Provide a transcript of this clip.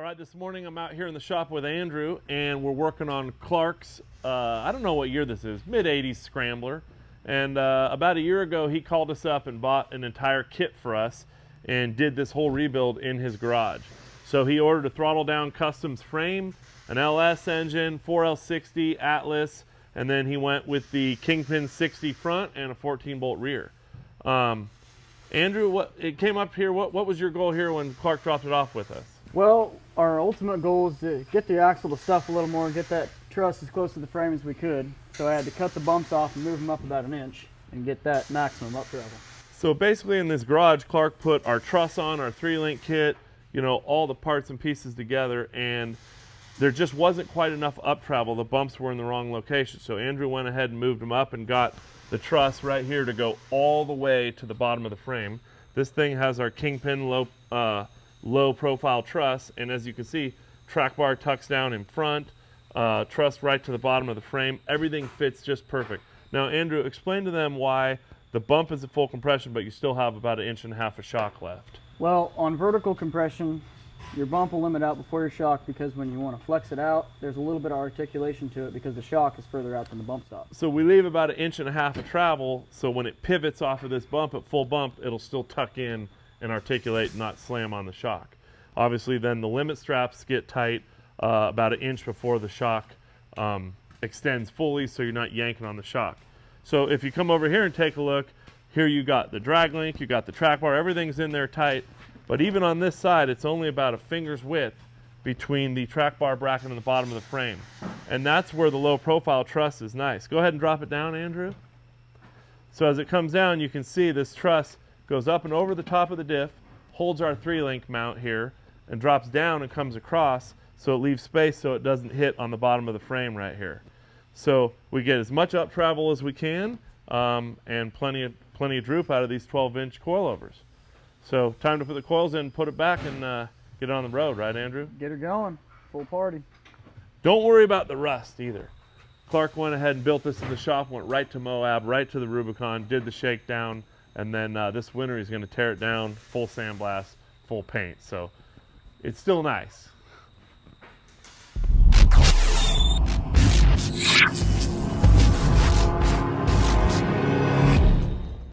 All right, this morning I'm out here in the shop with Andrew, and we're working on Clark's, I don't know what year this is, mid-'80s Scrambler. And about a year ago, he called us up and bought an entire kit for us and did this whole rebuild in his garage. So he ordered a throttle down customs frame, an LS engine, 4L60, Atlas, and then he went with the Kingpin 60 front and a 14-bolt rear. Andrew, it came up here, what was your goal here when Clark dropped it off with us? Well, our ultimate goal is to get the axle to stuff a little more, get that truss as close to the frame as we could. So I had to cut the bumps off and move them up about an inch and get that maximum up travel. So basically in this garage, Clark put our truss on, our 3-link kit, you know, all the parts and pieces together, and there just wasn't quite enough up travel. The bumps were in the wrong location. So Andrew went ahead and moved them up and got the truss right here to go all the way to the bottom of the frame. This thing has our Kingpin low profile truss, and as you can see, track bar tucks down in front, truss right to the bottom of the frame. Everything fits just perfect. Now Andrew, explain to them why the bump is at full compression but you still have about 1.5 inches of shock left. Well, on vertical compression, your bump will limit out before your shock, because when you want to flex it out, there's a little bit of articulation to it because the shock is further out than the bump stop. So we leave about 1.5 inches of travel, so when it pivots off of this bump at full bump, it'll still tuck in and articulate and not slam on the shock. Obviously then the limit straps get tight about 1 inch before the shock extends fully, so you're not yanking on the shock. So if you come over here and take a look, here you got the drag link, you got the track bar, everything's in there tight, but even on this side it's only about a finger's width between the track bar bracket and the bottom of the frame. And that's where the low profile truss is nice. Go ahead and drop it down, Andrew. So as it comes down, you can see this truss goes up and over the top of the diff, holds our 3-link mount here, and drops down and comes across, so it leaves space so it doesn't hit on the bottom of the frame right here. So we get as much up travel as we can, and plenty of droop out of these 12-inch coilovers. So time to put the coils in, put it back, and get it on the road, right Andrew? Get her going, full party. Don't worry about the rust either. Clark went ahead and built this in the shop, went right to Moab, right to the Rubicon, did the shakedown, and then this winter he's going to tear it down, full sandblast, full paint. So it's still nice.